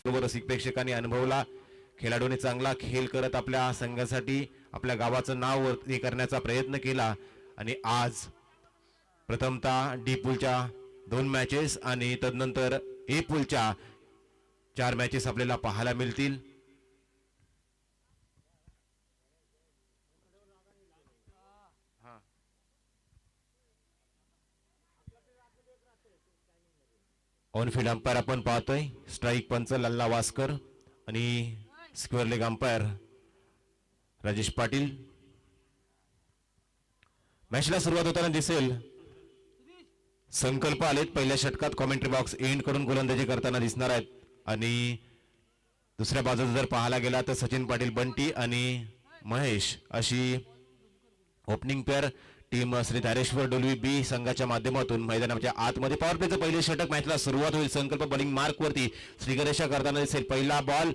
रसिक प्रेक्षकांनी अनुभवला. खेळाडूने चांगला खेळ करत आपल्या संघासाठी आपल्या गावाचं नाव वरती करण्याचा प्रयत्न केला आणि आज प्रथमतः डी पूलच्या 2 मॅचेस आणि तदनंतर ए पूलच्या 4 मॅचेस आपल्याला पाहायला मिळतील. ऑनफिल्ड अंपायर आपण पाहतोय स्ट्राईक पंच लल्ला वास्कर आणि square leg umpire Rajesh Patil. मॅचला सुरुवात होताना दिसेल संकल्प आलेत पहिल्या षटकात. कॉमेंट्री बॉक्स एंड कडून गोलंदाजी करताना दिसणार आहेत आणि दुसऱ्या बाजूला जर पाहायला गेला तर सचिन पाटील बंटी आणि महेश अशी opening pair team Shri Dhareshwar Dolvi B संघाच्या माध्यमातून मैदानाच्या आतमध्ये पॉवर प्लेचं पहिले षटक. मॅचला सुरुवात होईल. संकल्प बॉलिंग मार्क वरती श्रीगणेशा करताना दिसेल. पहिला बॉल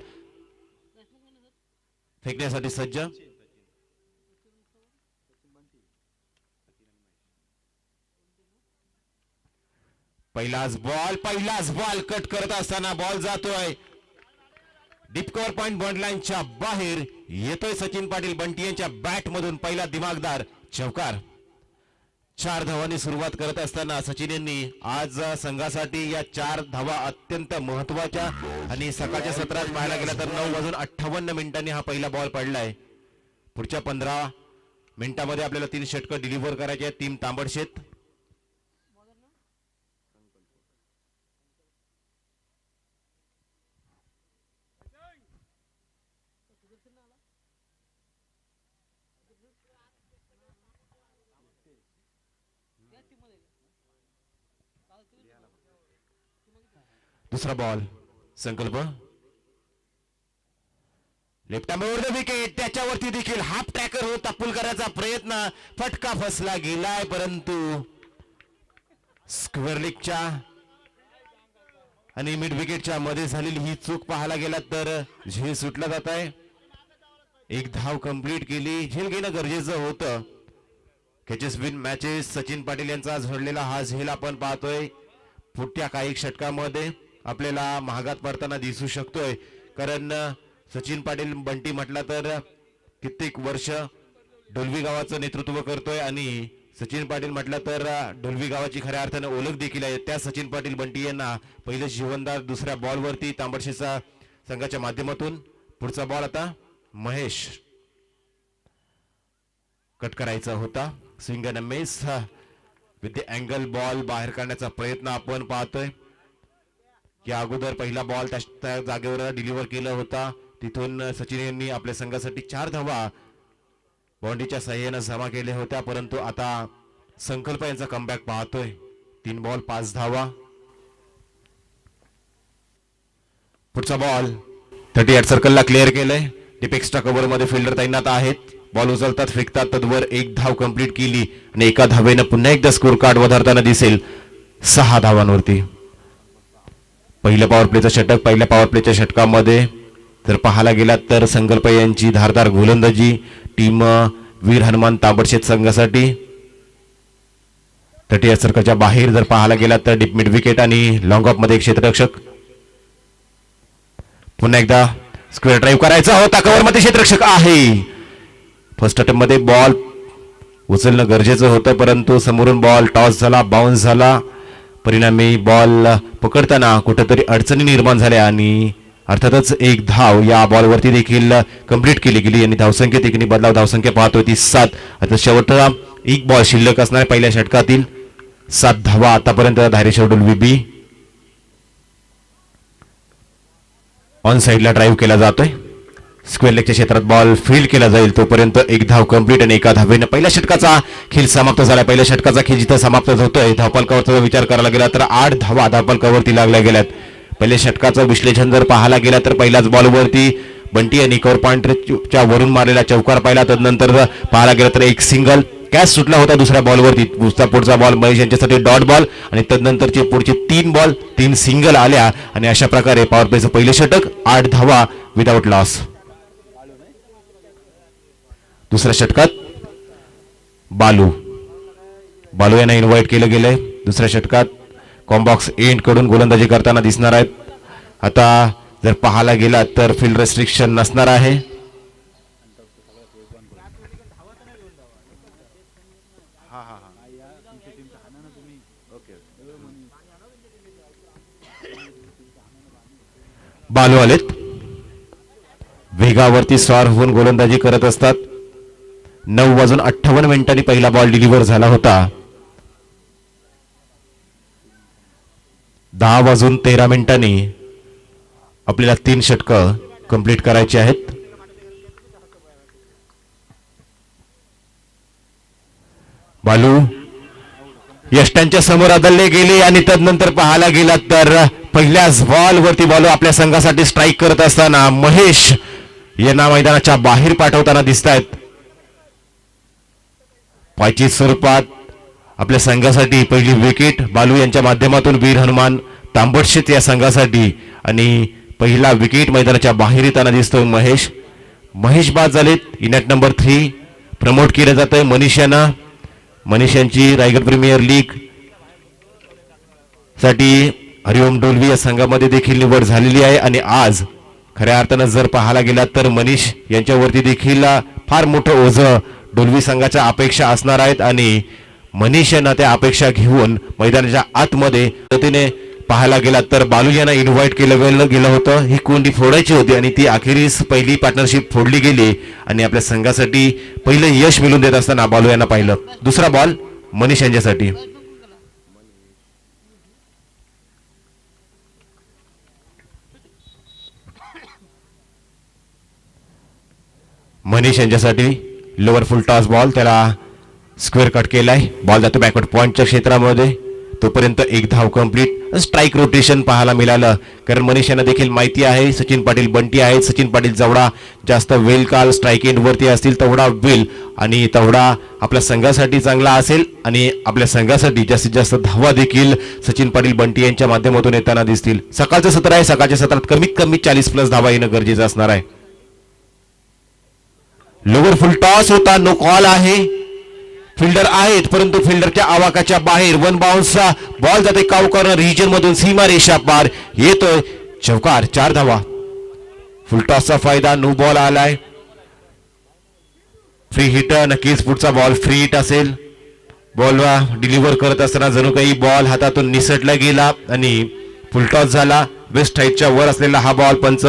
फेकण्यासाठी सज्ज. पहिलाच बॉल कट करत असताना बॉल जातोय डीप कव्हर पॉइंट बॉन्ड लाईनच्या बाहेर. येतोय सचिन पाटील बंटी यांच्या बॅट मधून पहिला दिमागदार चौकार. 4 धावांनी सुरुवात करत असताना सचिन यांनी आज संघासाठी या 4 धावा अत्यंत महत्वाच्या आणि सकाळच्या सत्रात पाहायला गेला तर 9:58 हा पहिला बॉल पडलाय. पुढच्या 15 मिनिटांमध्ये आपल्याला 3 षटकं डिलिव्हर करायचे आहेत. टीम तांबडशेत. दुसरा बॉल संकल्प लेफ्ट आर्मवर विकेट. त्याच्यावरती देखील हाफ ट्रॅकर होता पुल करायचा प्रयत्न. फटका फसला गेलाय परंतु स्क्वेअर लेगच्या आणि मिड विकेटच्या मध्ये झालेली ही चूक पाहायला गेला तर झेल सुटला जात आहे. 1 धाव कंप्लीट केली. झेल घेणं गरजेचं होतं. Catches win matches Sachin Patil यांचा झडलेला हा झेल आपण पाहतोय पुढच्या काही षटकामध्ये आपल्याला महागात पडताना दिसू शकतोय. कारण सचिन पाटील बंटी म्हटला तर कित्येक वर्ष डोलवी गावाचं नेतृत्व करतोय आणि सचिन पाटील म्हटलं तर डोलवी गावाची खऱ्या अर्थाने ओळख देखील आहे. त्या सचिन पाटील बंटी यांना पहिले जीवनदार दुसऱ्या बॉलवरती तांबडशेचा संघाच्या माध्यमातून. पुढचा बॉल आता महेश कट करायचा होता. Swing and miss with the angle ball बाहेर काढण्याचा प्रयत्न आपण पाहतोय. या अगोदर पहिला बॉल त्या जागेवर डिलिव्हर केला होता. तिथून सचिन यांनी आपल्या संघासाठी 4 धावा बॉन्डीच्या सहाय्याने जमा केल्या होत्या. परंतु आता संकल्प यांचा कमबॅक पाहतोय. 3 बॉल 5 धावा. पुढचा बॉल 38 सर्कलला क्लिअर केलंय. डीप एक्स्ट्रा कव्हर मध्ये फिल्डर तैनात आहेत. बॉल उचलतात फेकतात तद्वर 1 धाव कंप्लीट केली आणि एका धावेनं पुन्हा एकदा स्कोर कार्ड वधारताना दिसेल 6 धावांवरती. पहिल्या पॉवर प्लेचं षटक. पहिल्या पॉवर प्लेच्या षटकामध्ये जर पाहायला गेलात तर संकल्प यांची धारदार गोलंदाजी टीम वीर हनुमान तांबडशेत संघासाठी. 38 सर्कलच्या बाहेर जर पाहायला गेलात तर डीप मिड विकेट आणि लॉंग ऑफ मध्ये एक क्षेत्ररक्षक. पुन्हा एकदा स्क्वेअर ड्राईव्ह करायचा होता. कव्हर मध्ये क्षेत्ररक्षक आहे. फर्स्ट अटेम्प्ट मध्ये बॉल उचलणं गरजेचं होतं परंतु समोरून बॉल टॉस झाला बाउन्स झाला. परिणामी बॉल पकडताना कुठेतरी अडचणी निर्माण झाल्या आणि अर्थातच 1 धाव या बॉलवरती देखील कंप्लीट केली गेली आणि धावसंख्येत एक बदलाव. धावसंख्या पाहतोय ती 7. आता शेवटचा 1 बॉल शिल्लक असणार पहिल्या षटकातील. 7 धावा आतापर्यंत धारेश्वर डोलवी बी. ऑन साइडला ड्राईव्ह केला जातोय. स्क्वेअर लेगच्या क्षेत्रात बॉल फील्ड केला जाईल तोपर्यंत 1 धाव कंप्लीट आणि एका धावेनं पहिल्या षटकाचा खेळ समाप्त झाला. पहिल्या षटकाचा खेळ जिथं समाप्त होतोय धावफलकावरचा विचार करायला गेला तर 8 धावा धावफलकावरती लागल्या गेल्यात. पहिल्या षटकाचं विश्लेषण जर पाहायला गेला तर पहिल्याच बॉलवरती बंटी यांनी कव्हर पॉइंटच्या वरून मारलेला चौकार पाहिला. तदनंतर पाहायला गेला तर 1 सिंगल कॅच सुटला होता दुसऱ्या बॉलवरती. पुढचा बॉल महेश यांच्यासाठी डॉट बॉल आणि तदनंतरचे पुढचे 3 बॉल 3 सिंगल आल्या आणि अशा प्रकारे पॉवर प्लेचं पहिलं षटक 8 धावा विदाउट लॉस. दुसऱ्या षटकात बालू यांना इन्व्हाइट केलं गेलंय. दुसऱ्या षटकात कॉम्बॉक्स एंड कडून गोलंदाजी करताना दिसणार आहेत. आता जर पाहायला गेला तर फील्ड रेस्ट्रिक्शन नसणार आहे. बालू आलेत, वेगावरती स्वार होऊन गोलंदाजी करत असतात. 9:58 पहिला बॉल डिलिव्हर झाला होता. 10:13 आपल्याला 3 षटकं कंप्लीट करायची आहेत. बालू यष्टांच्या समोर आदळले गेले आणि तदनंतर पाहायला गेला तर पहिल्याच बॉल वरती बालू आपल्या संघासाठी स्ट्राईक करत असताना महेश यांना मैदानाच्या बाहेर पाठवताना दिसत आहेत. पायचीत स्वरूपात आपल्या संघासाठी पहिली विकेट बालू यांच्या माध्यमातून वीर हनुमान तांबडशेत या संघासाठी आणि पहिला विकेट मैदानाच्या बाहेर येताना दिसतोय महेश बाद झालेत. इनॅट नंबर 3 प्रमोट केलं जात आहे मनीष यांची रायगड प्रीमियर लीग साठी हरिओम डोलवी या संघामध्ये देखील निवड झालेली आहे आणि आज खऱ्या अर्थानं जर पाहायला गेला तर मनीष यांच्यावरती देखील फार मोठं ओझं डोलवी संघाच्या अपेक्षा असणार आहेत आणि मनीष यांना त्या अपेक्षा घेऊन मैदानाच्या आतमध्ये पद्धतीने पाहायला गेला तर बालू यांना इन्व्हाइट केलं गेलं होतं. ही कोंडी फोडायची होती आणि ती अखेरीस पहिली पार्टनरशिप फोडली गेली आणि आपल्या संघासाठी पहिलं यश मिळवून देत असताना बालू यांना पाहिलं. दुसरा बॉल मनीष यांच्यासाठी. मनीष यांच्यासाठी लोअर फुल टॉस बॉल, त्याला स्क्वेअर कट केलाय. बॉल जातो बॅकवर्ड पॉइंटच्या क्षेत्रामध्ये. तोपर्यंत एक धाव कंप्लीट. स्ट्राईक रोटेशन पाहायला मिळालं कारण मनीष यांना देखील माहिती आहे सचिन पाटील बंटी आहेत. सचिन पाटील जेवढा जास्त वेल काल स्ट्राईक एंड वरती असतील तेवढा वेल आणि तेवढा आपल्या संघासाठी चांगला असेल आणि आपल्या संघासाठी जास्तीत जास्त धावा देखील सचिन पाटील बंटी यांच्या माध्यमातून येताना दिसतील. सकाळचं सत्र आहे, सकाळच्या सत्रात कमीत कमी 40+ धावा येणं गरजेचं असणार आहे. लोअर फुल टॉस होता, नो कॉल आहे. फिल्डर आहेत परंतु फिल्डरच्या आवाकाच्या बाहेर. 1 बाउन्स बॉल जाते काऊ कॉर्नर रिजन मधून, सीमा रेषा पार येतोय चौकार. 4 धावा. फुल टॉसचा फायदा. नो बॉल आलाय. फ्री हिट नक्कीच पुढचा बॉल फ्री हिट असेल. बॉल डिलिव्हर करत असताना जणू काही बॉल हातातून निसटला गेला आणि फुल टॉस झाला. वेस्ट हाईटच्या वर असलेला हा बॉल पंच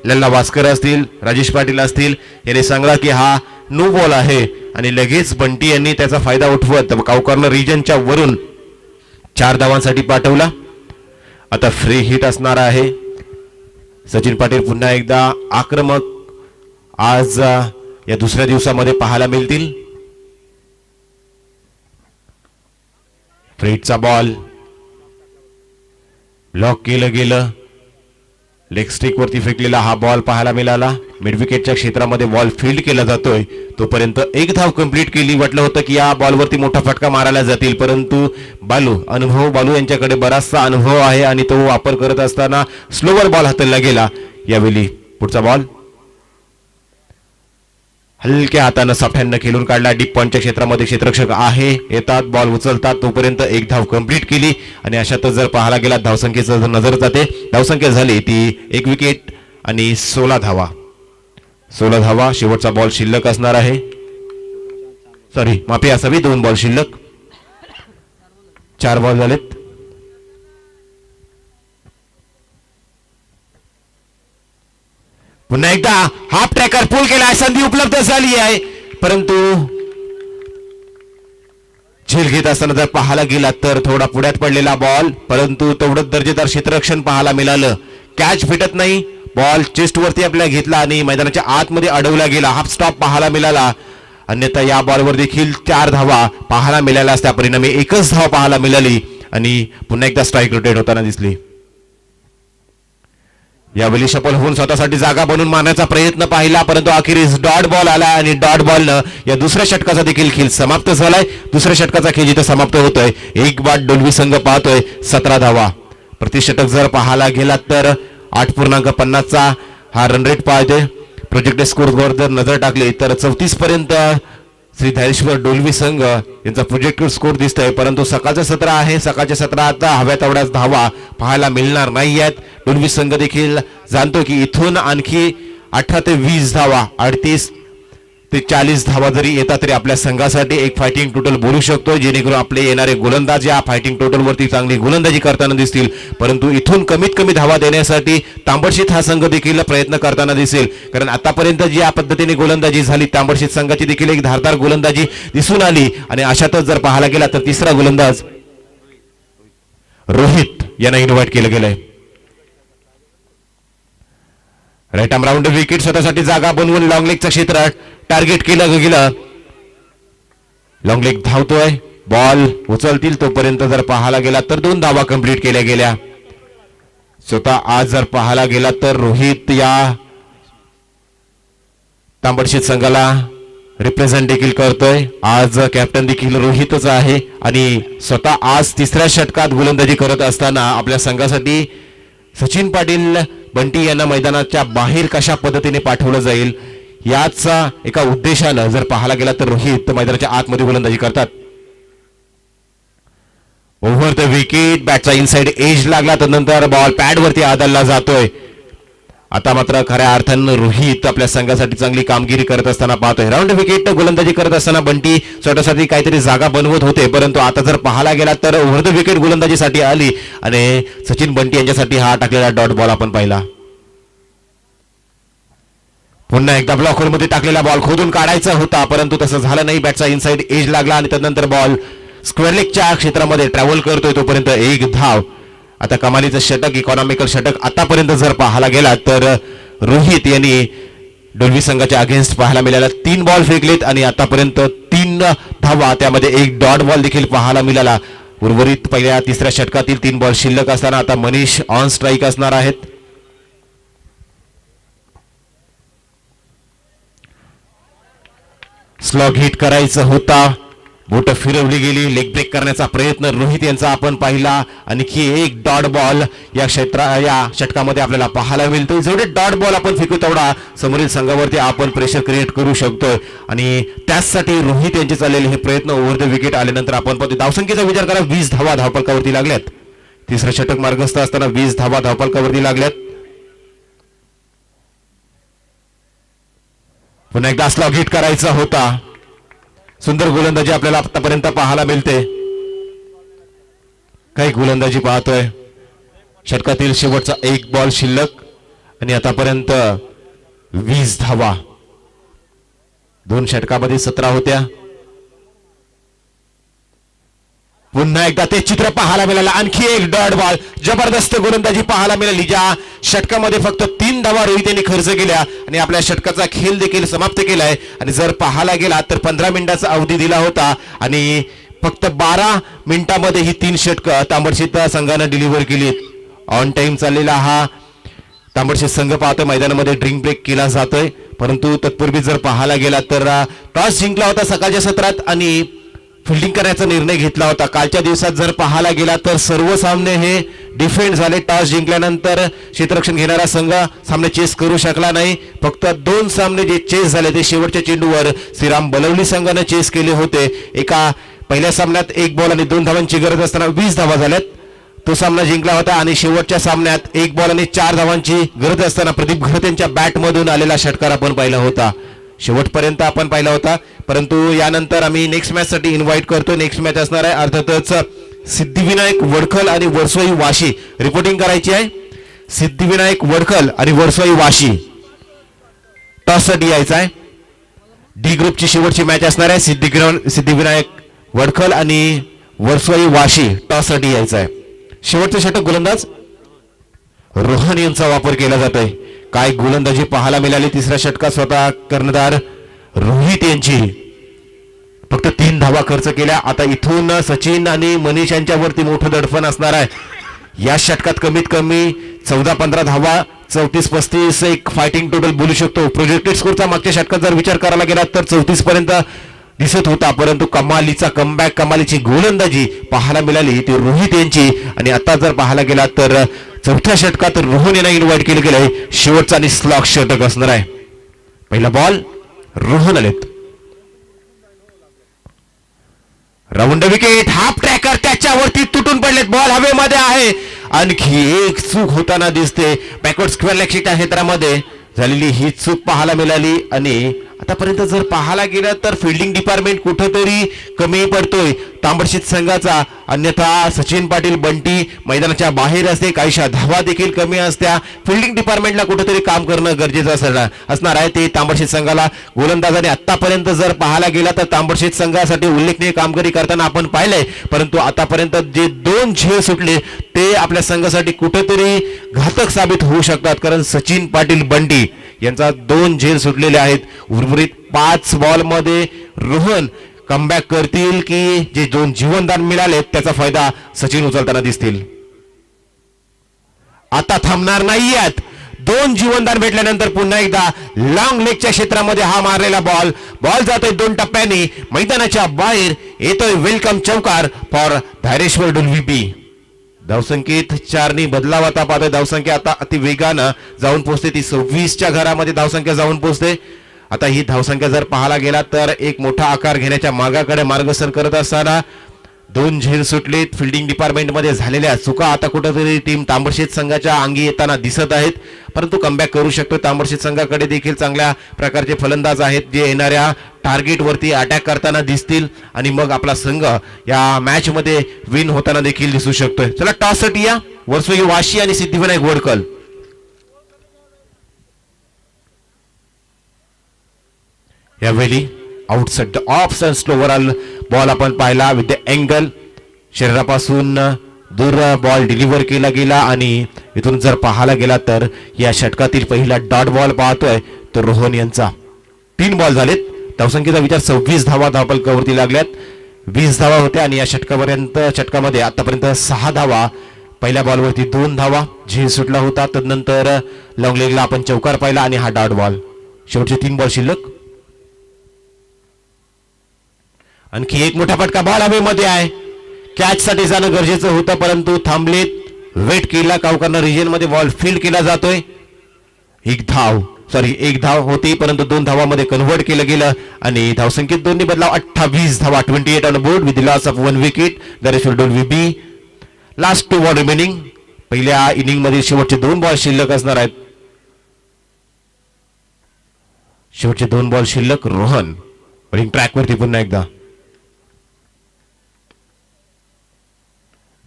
लल्ला भास्कर असतील, राजेश पाटील असतील यांनी सांगला की हा नो बॉल आहे आणि लगेच बंटी यांनी त्याचा फायदा उठवत काऊ कॉर्नर रिजनच्या वरून 4 धावांसाठी पाठवला. आता फ्री हिट असणार आहे. सचिन पाटील पुन्हा एकदा आक्रमक आज या दुसऱ्या दिवसामध्ये पाहायला मिळतील. फ्री हिटचा बॉल ब्लॉक केलं गेलं. लेग स्टिक वरती फेकलेला हा बॉल पाहायला मिळाला. मिड विकेटच्या क्षेत्रामध्ये बॉल फील्ड केला जातोय. तोपर्यंत एक धाव कंप्लीट केली. वाटलं होतं की या बॉलवरती मोठा फटका मारायला जातील परंतु बालू यांच्याकडे बराचसा अनुभव आहे आणि तो वापर करत असताना स्लोवर बॉल हाताळला गेला. यावेळी पुढचा बॉल हलक्या हातानं सफ्यानं खेळून काढला. डीप पॉइंटच्या क्षेत्रामध्ये क्षेत्ररक्षक आहे, येतात बॉल उचलतात. तोपर्यंत एक धाव कंप्लीट केली आणि अशातच जर पाहायला गेला धावसंख्येचा नजर जाते. धावसंख्या झाली ती 1 विकेट आणि 16 धावा. 16 धावा. शेवटचा बॉल शिल्लक असणार आहे. सॉरी माफी असावी, 2 बॉल शिल्लक. 4 बॉल झालेत. पुन्हा एकदा हाफ ट्रॅकर पुल केला. संधी उपलब्ध झाली आहे परंतु झेल घेत असताना जर पाहायला गेला तर थोडा पुढ्यात पडलेला बॉल परंतु तेवढं दर्जेदार क्षेत्ररक्षण पाहायला मिळालं. कॅच फिटत नाही. बॉल चेस्ट वरती आपल्या घेतला आणि मैदानाच्या आतमध्ये अडवला गेला. हाफ स्टॉप पाहायला मिळाला. अन्यथा या बॉलवर देखील 4 धावा पाहायला मिळाल्या असत्या. परिणामी एकच धाव पाहायला मिळाली आणि पुन्हा एकदा स्ट्राईक रोटेट होताना दिसली. यावेळी सफल होऊन स्वतःसाठी जागा बनवून मारण्याचा प्रयत्न पाहिला परंतु अखेरीस डॉट बॉल आला आणि डॉट बॉलनं या दुसऱ्या षटकाचा देखील खेळ समाप्त झालाय. दुसऱ्या षटकाचा खेळ जिथे समाप्त होतोय एक बाद डोलवी संघ पाहतोय 17 धावा. प्रतिषटक जर पाहायला गेला तर 8.50 हा रन रेट पाहतोय. प्रोजेक्टेड स्कोर वर जर नजर टाकली तर 34 पर्यंत श्री धैर्येश्वर डोलवी संघ यांचा प्रोजेक्टेड स्कोर दिसतोय, परंतु सकाळचं सत्र आहे. सकाळच्या सत्रात हव्या तेवढ्याच धावा पाहायला मिळणार नाहीयेत. डोलवी संघ देखील जाणतो की इथून आणखी 18 ते 20 धावा, 38 ते 40 धावा जरी येतात तरी आपल्या संघासाठी एक फायटिंग टोटल बोलू शकतो, जेणेकरून आपले येणारे गोलंदाज या फायटिंग टोटल वरती चांगली गोलंदाजी करताना दिसतील. परंतु इथून कमीत कमी धावा देण्यासाठी तांबडशीत हा संघ देखील प्रयत्न करताना दिसेल, कारण आतापर्यंत जी या पद्धतीने गोलंदाजी झाली तांबडशीत संघाची देखील एक धारदार गोलंदाजी दिसून आली. आणि अशातच जर पाहायला गेला तर तिसरा गोलंदाज रोहित यांना इन्व्हाइट केलं गेलंय. राईट आर्म राऊंड विकेट स्वतःसाठी जागा बनवून लॉंग लेगचं क्षेत्र टार्गेट केलं गेलं. लॉंग लेग धावतोय, बॉल उचलतील तोपर्यंत जर पाहायला गेला तर 2 धावा कंप्लीट केल्या गेल्या. स्वतः आज जर पाहायला गेला तर रोहित या तांबडशीत संघाला रिप्रेझेंट देखील करतोय. आज कॅप्टन देखील रोहितच आहे आणि स्वतः आज तिसऱ्या षटकात गोलंदाजी करत असताना आपल्या संघासाठी सचिन पाटील बंटी यांना मैदानाच्या बाहेर कशा पद्धतीने पाठवलं जाईल याच एका उद्देशानं जर पाहायला गेला तर रोहित मैदानाच्या आतमध्ये गोलंदाजी करतात. ओव्हर द विकेट, बॅटचा इनसाइड एज लागला तर नंतर बॉल पॅड वरती आदळला जातोय. आता मात्र खऱ्या अर्थानं रोहित आपल्या संघासाठी चांगली कामगिरी करत असताना पाहतोय. राऊंड विकेट गोलंदाजी करत असताना बंटी स्वतःसाठी काहीतरी जागा बनवत होते, परंतु आता जर पाहायला गेला तर ओव्हर द विकेट गोलंदाजीसाठी आली आणि सचिन बंटी यांच्यासाठी हा टाकलेला डॉट बॉल आपण पाहिला. पुन्हा एकदा ब्लॉक होलमध्ये टाकलेला बॉल खोदून काढायचा होता, परंतु तसं झालं नाही. बॅटचा इनसाइड एज लागला आणि त्यानंतर बॉल स्क्वेअर लेगच्या क्षेत्रामध्ये ट्रॅव्हल करतोय तोपर्यंत एक धाव. आता कमालीचं षटक, इकॉनॉमिकल षटक आतापर्यंत जर पाहायला गेला तर रोहित यांनी डोलवी संघाच्या अगेन्स्ट पाहायला मिळाला. 3 बॉल फेकलेत आणि आतापर्यंत 3 धावा, त्यामध्ये एक डॉट बॉल देखील पाहायला मिळाला. उर्वरित पहिल्या तिसऱ्या षटकातील 3 बॉल शिल्लक असताना आता मनीष ऑन स्ट्राईक असणार आहेत. स्लॉग हिट करायचं होता, बोट फिरवली गेली. लेग ब्रेक करण्याचा प्रयत्न रोहित यांचा आपण पाहिला. आणखी एक डॉट बॉल या षटकामध्ये आपल्याला पाहायला मिळतो. जेवढे डॉट बॉल आपण फेकू तेवढा समोरील संघावरती आपण प्रेशर क्रिएट करू शकतोय आणि त्याचसाठी रोहित यांचे चाललेले हे प्रयत्न ओव्हर द विकेट आल्यानंतर आपण पाहतो. धावसंख्येचा विचार करा, 20 धावा धावफलकावरती लागल्यात. तिसरं षटक मार्गस्थ असताना 20 धावा धावफलकावरती लागल्यात. पुन्हा एकदा स्लॉग हिट करायचा होता. सुंदर गोलंदाजी आपल्याला आतापर्यंत पाहायला मिळते. काही गोलंदाजी पाहतोय. षटकातील शेवटचा एक बॉल शिल्लक आणि आतापर्यंत 20 धावा. 2 षटकामध्ये 17 होत्या. पुन्हा एकदा ते चित्र पाहायला मिळालं. आणखी एक डॉट बॉल, जबरदस्त गोलंदाजी पाहायला मिळाली. ज्या षटकामध्ये फक्त 3 धावा रोहित यांनी खर्च केल्या आणि आपल्या षटकाचा खेळ देखील समाप्त केलाय. आणि जर पाहायला गेला तर 15 मिनिटाचा अवधी दिला होता आणि फक्त 12 मिनिटांमध्ये ही 3 षटकं तांबडशीत संघानं डिलिव्हर केली. ऑन टाइम चाललेला हा तांबडशीत संघ पाहतोय. मैदानामध्ये ड्रिंक ब्रेक केला जातोय, परंतु तत्पूर्वी जर पाहायला गेला तर टॉस जिंकला होता सकाळच्या सत्रात आणि फिल्डिंग करण्याचा निर्णय घेतला होता. कालच्या दिवसात जर पाहायला गेला तर सर्व सामने हे डिफेंड झाले. टॉस जिंकल्यानंतर क्षेत्ररक्षण घेणारा संघ सामने चेस करू शकला नाही. फक्त 2 सामने जे चेस झाले ते शेवटच्या चेंडूवर श्रीराम बलवली संघाने चेस केले होते. एका पहिल्या सामन्यात 1 बॉल आणि 2 धावांची गरज असताना 20 धावा झाल्यात, तो सामना जिंकला होता. आणि शेवटच्या सामन्यात 1 बॉल आणि 4 धावांची गरज असताना प्रदीप घरत यांच्या बॅटमधून आलेला षटकार आपण पाहिला होता. शेवटपर्यंत आपण पाहिला होता, परंतु यानंतर आम्ही नेक्स्ट मॅच साठी इन्व्हाइट करतो. नेक्स्ट मॅच असणार आहे अर्थातच सिद्धिविनायक वडखल आणि वर्सोई वाशी. रिपोर्टिंग करायची आहे. सिद्धिविनायक वडखल आणि वर्सोई वाशी टॉस साठी यायचा आहे. डी ग्रुपची शेवटची मॅच असणार आहे. सिद्धिविनायक वडखल आणि वर्सोई वाशी टॉस साठी यायचा आहे. शेवटचं षटक गोलंदाज रोहन यांचा वापर केला जातोय. काय गोलंदाजी पाहायला मिळाली तिसऱ्या षटकात. स्वतः कर्णधार रोहित यांची फक्त 3 धावा खर्च केल्या. आता इथून सचिन आणि मनीष यांच्यावरती मोठं दडपण असणार आहे. या षटकात कमीत कमी 14-15 धावा, 34-35 एक फायटिंग टोटल बोलू शकतो. प्रोजेक्टेड स्कोरचा मागच्या षटकात जर विचार करायला गेला तर 34 पर्यंत दिसत होता, परंतु कमालीचा कमबॅक, कमालीची गोलंदाजी पाहायला मिळाली ती रोहित यांची. आणि आता जर पाहायला गेला तर चौथ्या षटकात रोहन यांना इन्व्हाइट केलं गेलंय. शेवटचा आणि स्लॉग षटक असणार आहे. पहिला बॉल रोहन आलेत. Round wicket. हाफ ट्रॅकर त्याच्यावरती तुटून पडलेत. बॉल हवेमध्ये आहे. आणखी एक चूक होताना दिसते. बॅकवर्ड स्क्वेअर लेग च्या क्षेत्रामध्ये झालेली ही चूक पाहायला मिळाली. आणि आतापर्यंत जर पाहायला गेलं तर फिल्डिंग डिपार्टमेंट कुठंतरी कमी पडतोय तांबडशीत संघाचा. अन्यथा सचिन पाटील बंटी मैदानाच्या बाहेर असते. काहीशा धावा देखील कमी असत्या. फिल्डिंग डिपार्टमेंटला कुठेतरी काम करणं गरजेचं असणार आहे. ते तांबडशीत संघाला गोलंदाजाने आतापर्यंत जर पाहायला गेला तर तांबडशीत संघासाठी उल्लेखनीय कामगिरी करताना आपण पाहिलंय. परंतु आतापर्यंत जे 2 झेल सुटले ते आपल्या संघासाठी कुठेतरी घातक साबित होऊ शकतात. कारण सचिन पाटील बंटी यांचा 2 झेल सुटलेले आहेत. उर्वरित 5 बॉल मध्ये रोहन कमबॅक करतील की जे 2 जीवनदान मिळाले त्याचा फायदा सचिन उचलताना दिसतील. आता थांबणार नाहीयेत. 2 जीवनदान भेटल्यानंतर पुन्हा एकदा लॉंग लेगच्या क्षेत्रामध्ये हा मारलेला बॉल जातोय 2 टप्प्यांनी मैदानाच्या बाहेर येतोय. वेलकम चौकार फॉर धायरेश्वर डुलविपी. धावसंख्येत 4 बदलाव आता पाहतोय. धावसंख्या आता अति वेगानं जाऊन पोहोचते. ती 26च्या घरामध्ये धावसंख्या जाऊन पोहोचते. आता ही धावसंख्या जर पाहायला गेला तर एक मोठा आकार घेण्याच्या मागाकडे मार्गदर्शन करत असताना 2 झेल सुटलेत. फिल्डिंग डिपार्टमेंट मध्ये झालेल्या चुका आता कुठेतरी टीम तांबडशेत संघाच्या अंगी येताना दिसत आहेत. परंतु कमबॅक करू शकतो. तांबडशेत संघाकडे देखील चांगल्या प्रकारचे फलंदाज आहेत जे येणाऱ्या टार्गेट वरती अटॅक करताना दिसतील आणि मग आपला संघ या मॅच मध्ये विन होताना देखील दिसू शकतोय. चला टॉस साठी या. वर्सोई वाशी आणि सिद्धिविनायक वडकल. यावेळी outside the of slow overall ball आपण पाहिला विथ द अँगल. शरीरापासून दूर बॉल डिलिव्हर केला गेला आणि इथून जर पाहायला गेला तर या षटकातील पहिला डॉट बॉल पाहतोय तो रोहन यांचा. 3 बॉल झालेत. धावसंख्येचा विचार 26 धावा धावफलकावरती लागल्यात. 20 धावा होत्या आणि या षटकामध्ये आतापर्यंत 6 धावा. पहिल्या बॉलवरती 2 धावा झेल सुटला होता. तदनंतर लॉंग लेगला आपण चौकार पाहिला आणि हा डॉट बॉल. शेवटचे 3 बॉल शिल्लक. आणखी एक मोठा फटका. बॉल हवेमध्ये आहे. कॅच साठी जाणं गरजेचं होतं परंतु थांबलेत. वेट केला. कावकरनं रिजन मध्ये बॉल फील्ड केला जातोय. एक धाव होती परंतु 2 धावामध्ये कन्व्हर्ट केलं गेलं आणि धावसंख्येत 2 बदलाव. 28 धावा. 28 on board with the loss of 1 wicket. Dhareshwar डुलविपी. Last 2 ball remaining. पहिल्या इनिंग मध्ये शेवटचे 2 बॉल शिल्लक असणार आहेत. शेवटचे 2 बॉल शिल्लक. रोहन बॉलिंग ट्रॅक वरती पुन्हा एकदा.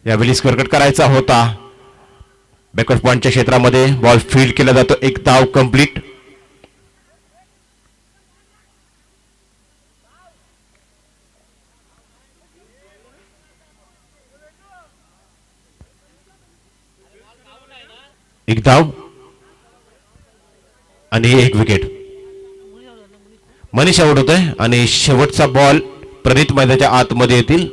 यावेळी स्क्वेअर कट करायचा होता. बॅकवर्ड पॉइंटच्या क्षेत्रामध्ये बॉल फील्ड केला जातो. 1 धाव कंप्लीट. एक धाव आणि 1 विकेट. मनीष आउट होतोय आणि शेवटचा बॉल प्रणित मैदानाच्या आतमध्ये येतील.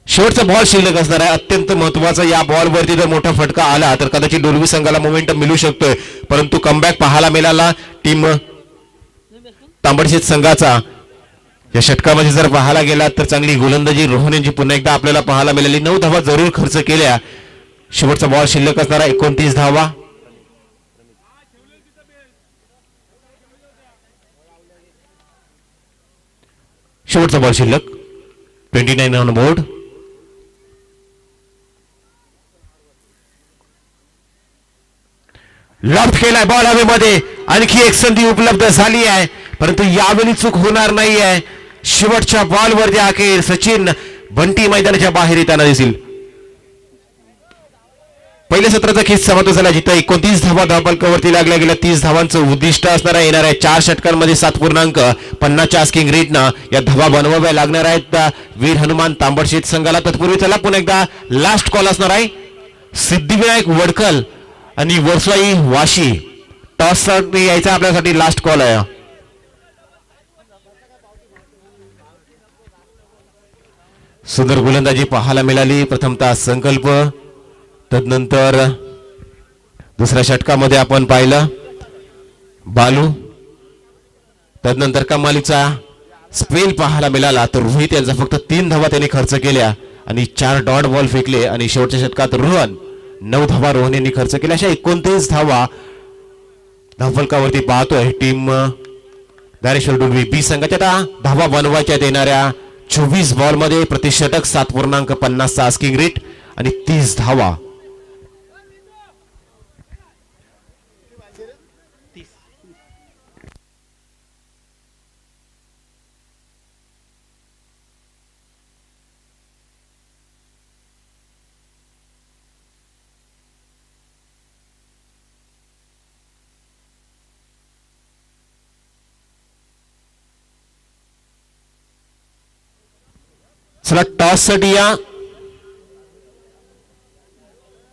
शेवटचा बॉल शिल्लक असणार आहे. अत्यंत महत्वाचा. या बॉलवरती जर मोठा फटका आला तर कदाचित डोलवी संघाला मोमेंटम मिळू शकतोय परंतु कमबॅक पाहायला मिळाला टीम तांबडशेत संघाचा. या षटकामध्ये जर पाहायला गेला तर चांगली गोलंदाजी रोहन यांची पुन्हा एकदा आपल्याला पाहायला मिळाली. 9 धावा जरूर खर्च केल्या. शेवटचा बॉल शिल्लक असणारा 29 धावा. शेवटचा बॉल शिल्लक. 29 ऑन बोर्ड. लॉफ्ट केलाय बॉल हवेमध्ये. आणखी एक संधी उपलब्ध झाली आहे परंतु यावेळी चूक होणार नाही आहे. शेवटच्या बॉलवरती अखेर सचिन बंटी मैदानाच्या बाहेर येताना दिसेल. पहिल्या सत्राचा खेळ समाप्त झाला जिथे 29 धावा धावफलकावरती लागल्या गेल्या. 30 धावांचं उद्दिष्ट असणार आहे. येणाऱ्या 4 षटकांमध्ये 7.50च्या आस्किंग रेटनं या धावा बनवाव्या लागणार आहेत वीर हनुमान तांबडशेत संघाला. तत्पूर्वी चला पुन्हा एकदा लास्ट कॉल असणार आहे. सिद्धिविनायक वडकल आणि वर्सोई वाशी. टॉस यायचा आपल्यासाठी लास्ट कॉल आहे. सुंदर गोलंदाजी पाहायला मिळाली. प्रथमतः संकल्प. तदनंतर दुसऱ्या षटकामध्ये आपण पाहिलं बालू. तदनंतर कमालीचा स्पेल पाहायला मिळाला तर रोहित यांचा फक्त 3 धावा त्यांनी खर्च केल्या आणि 4 डॉट बॉल फेकले आणि शेवटच्या षटकात रोहन 9 धावा रोहन यांनी खर्च केल्या. अशा 29 धावा धावफलकावरती पाहतोय टीम धायरेश्वर डुलवी बी संघाच्या. आता धावा बनवायच्या येणाऱ्या 24 बॉल मध्ये प्रतिषटक 7.50 आस्किंग रेट आणि 30 धावा. चला टॉस साठी या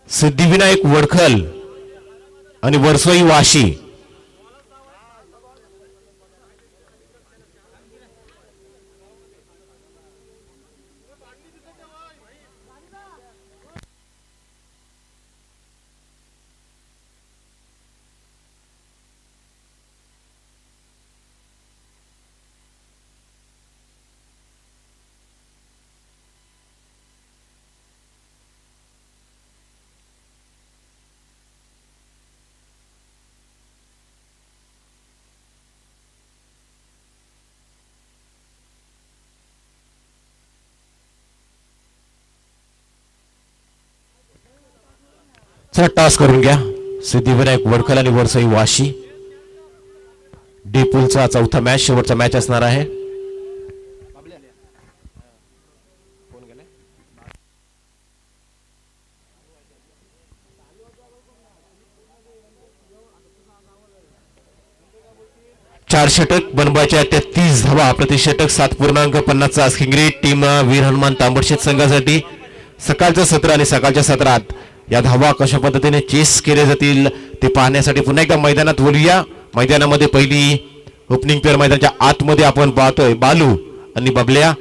सिद्धिविनायक वडखल आणि वरसोई वाशी. चला टॉस करून घ्या. सिद्धिविनायक वडखल आणि वरसई वाशी. डी पूलचा चौथा मॅच, शेवटचा मॅच असणार आहे. चार षटक बनवायच्या 33 धावा, प्रतिषटक 7.50 asking rate. Team Veer Hanuman Tambadshet संघासाठी सकाळचं सत्र आणि सकाळच्या सत्रात या धावा कशा पद्धतीने चेस केले जातील ते पाहण्यासाठी पुन्हा एकदा मैदानात बोलूया. मैदानामध्ये पहिली ओपनिंग पेअर मैदानाच्या आतमध्ये आपण पाहतोय बालू आणि बबल्या.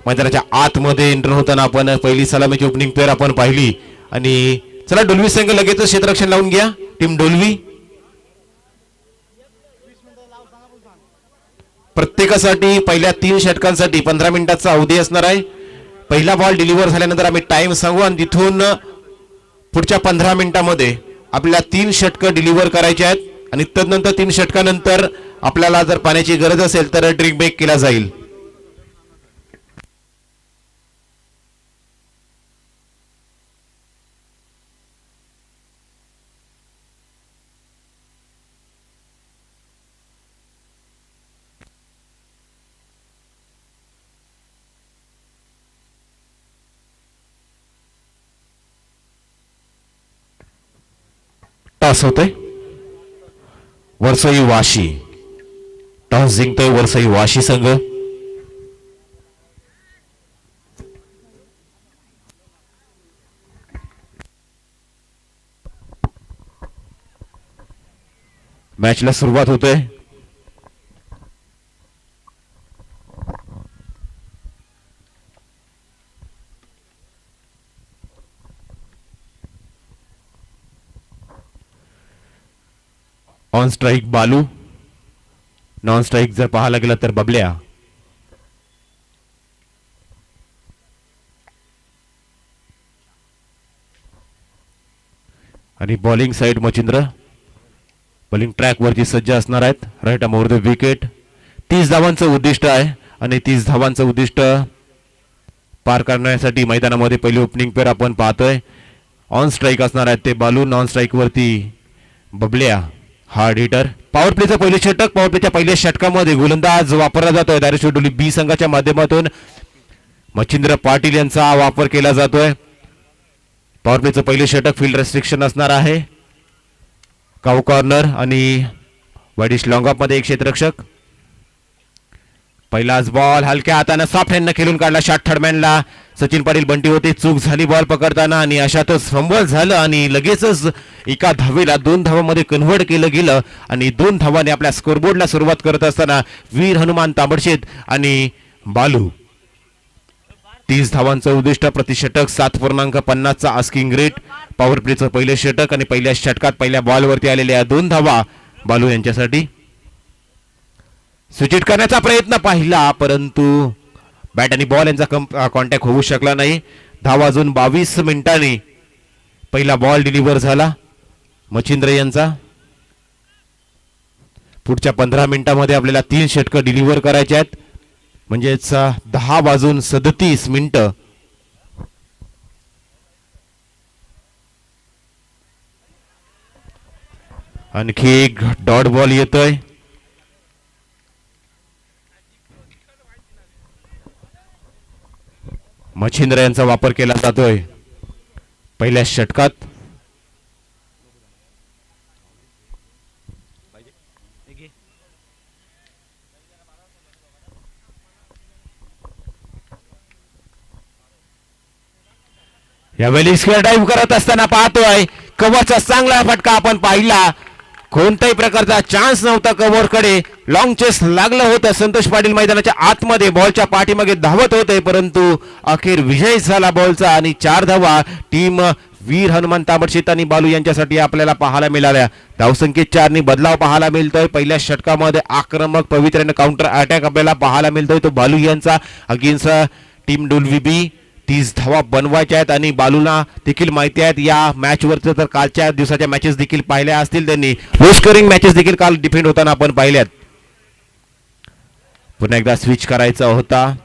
मैदानाच्या आतमध्ये एंटर होताना आपण पहिली सलामीची ओपनिंग पेअर आपण पाहिली. आणि चला डोलवी संघ लगेच क्षेत्ररक्षण लावून घ्या. टीम डोलवी प्रत्येकासाठी पहिल्या 3 षटकांसाठी 15 मिनिटाचा अवधी असणार आहे. पहिला बॉल डिलिव्हर झाल्यानंतर आम्ही टाइम सांगू आणि तिथून पुढच्या 15 मिनिटांमध्ये आपल्याला 3 षटकं डिलिव्हर करायचे आहेत आणि तदनंतर 3 षटकानंतर आपल्याला जर पाण्याची गरज असेल तर ड्रिंक ब्रेक केला जाईल. टॉस होतोय वरसई वाशी. टॉस जिंकतोय वरसई वाशी संघ. मॅचला सुरुवात होतोय. On strike Balu, non strike जर पाहायला गेला तर बबल्या. आणि bowling side Machindra bowling track वरती सज्ज असणार आहेत. Right arm over the wicket. 30 धावांचं उद्दिष्ट आहे आणि 30 धावांचं उद्दिष्ट पार करण्यासाठी मैदानामध्ये पहिली ओपनिंग पेअर आपण पाहतोय. ऑन स्ट्राइक असणार आहेत ते बालू, नॉन स्ट्राइक वरती बबल्या हार्ड हिटर. पॉवर प्लेचं पहिले षटक. पॉवर प्लेच्या पहिल्या षटकामध्ये गोलंदाज वापरला जातोय. धारेश्वर डोली बी संघाच्या माध्यमातून मच्छिंद्र पाटील यांचा वापर केला जातोय. पॉवर प्लेचं पहिले षटक फील्ड रेस्ट्रिक्शन असणार आहे. काऊ कॉर्नर आणि वाईडिश लॉंग ऑफ मध्ये एक क्षेत्ररक्षक. पहिलाच बॉल हलक्या हाताने सॉफ्ट हँडने खेळून काढला. शॉट थर्डमॅनला सचिन पाटील बंटी होते. चूक झाली बॉल पकडताना आणि अशातच फंबल झालं आणि लगेचच एका धावेला 2 धावांमध्ये कन्व्हर्ट केलं गेलं आणि 2 धावांनी आपल्या स्कोरबोर्डला सुरुवात करत असताना वीर हनुमान तांबडशेत आणि बालू. 30 धावांचं उद्दिष्ट, प्रतिषटक 7.50 आस्किंग रेट. पॉवर प्लेचं पहिले षटक आणि पहिल्या षटकात पहिल्या बॉलवरती आलेल्या 2 धावा बालू यांच्यासाठी. स्विच करण्याचा प्रयत्न पाहिला परंतु बॅट आणि बॉल यांचा कॉन्टॅक्ट होऊ शकला नाही. धावा अजून 22 मिनिटांनी पहिला बॉल डिलिव्हर झाला मच्छिंद्र यांचा. पुढच्या 15 मिनिटांमध्ये आपल्याला 3 षटकं डिलिव्हर करायचे आहेत. म्हणजेच 10:37 आणखी एक डॉट बॉल येतोय. मच्छिंद्र यांचा वापर केला जातोय पहिल्या षटकात. यावेळी स्क्वेअर डाईव्ह करत असताना पाहतोय कव्हरचा चांगला फटका आपण पाहिला. कोणत्याही प्रकारचा चान्स नव्हता कव्हरकडे. लॉंग चेस लागलं होतं. संतोष पाटील मैदानाच्या आतमध्ये बॉलच्या पाठीमागे धावत होते, परंतु अखेर विजय झाला बॉलचा आणि 4 धावा टीम वीर हनुमान तांबडशेत आणि बालू यांच्यासाठी आपल्याला पाहायला मिळाल्या. धावसंख्येत 4 नी बदलाव पाहायला मिळतोय. पहिल्या षटकामध्ये आक्रमक पवित्र्याने काउंटर अटॅक आपल्याला पाहायला मिळतोय तो बालू यांचा अगेन्स्ट टीम डुलविबी. 30 धावा बनवायच्या आहेत आणि बालूला देखील माहिती आहेत या मॅच वरचं. तर कालच्या दिवसाच्या मॅचेस देखील पाहिल्या असतील त्यांनी. लो स्कोरिंग मॅचेस देखील काल डिफेंड होताना आपण पाहिल्यात. पुन्हा एकदा स्विच करायचा होता,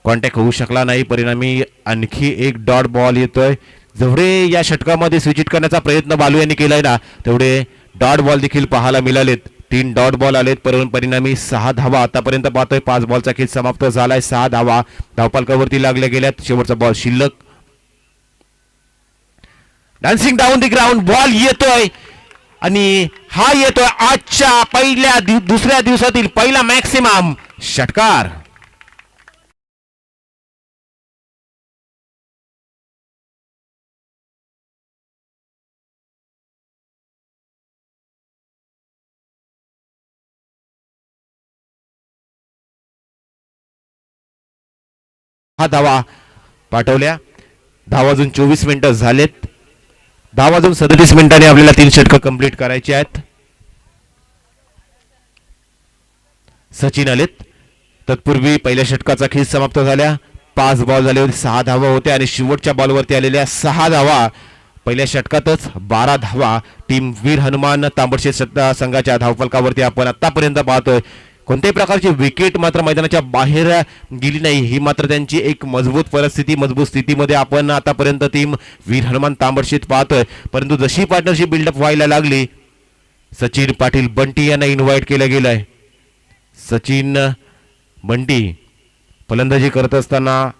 कॉन्टॅक्ट होऊ शकला नाही. परिणामी आणखी एक डॉट बॉल येतोय. जेवढे या षटकामध्ये स्विच हिट करण्याचा प्रयत्न बालू यांनी केलाय ना, तेवढे डॉट बॉल देखील पाहायला मिळालेत. 3 डॉट बॉल आलेत, परिणामी 6 धावा आतापर्यंत पाहतोय. 5 बॉलचा खेळ समाप्त झालाय. 6 धावा धावपालकावरती लागल्या गेल्यात. शेवटचा बॉल शिल्लक. Dancing down the ground ball येतोय आणि हा येतोय आजच्या दुसऱ्या दिवसातील पहिला मॅक्सिमम षटकार. हा धावा पाठवल्या. 10:24 झालेत. 10:37 आपल्याला 3 षटकं कंप्लीट करायची आहेत. सचिन आलेत. तत्पूर्वी पहिल्या षटकाचा खेळ समाप्त झाल्या. 5 बॉल झाले होते, 6 धावा होत्या आणि शेवटच्या बॉलवरती आलेल्या 6 धावा. पहिल्या षटकातच 12 धावा टीम वीर हनुमान तांबडशेत संघाच्या धावफलकावरती आपण आतापर्यंत पाहतोय. कोणत्याही प्रकारची विकेट मात्र मैदानाच्या बाहेर गेली नाही. ही मात्र त्यांची एक मजबूत परिस्थिती, मजबूत स्थितीमध्ये आपण आतापर्यंत टीम वीर हनुमान तांबडशेत पाहतोय. परंतु जशी पार्टनरशिप बिल्डअप व्हायला लागली, सचिन पाटील बंटी यांना इन्व्हाइट केलं गेलंय. सचिन बंटी फलंदाजी करत असताना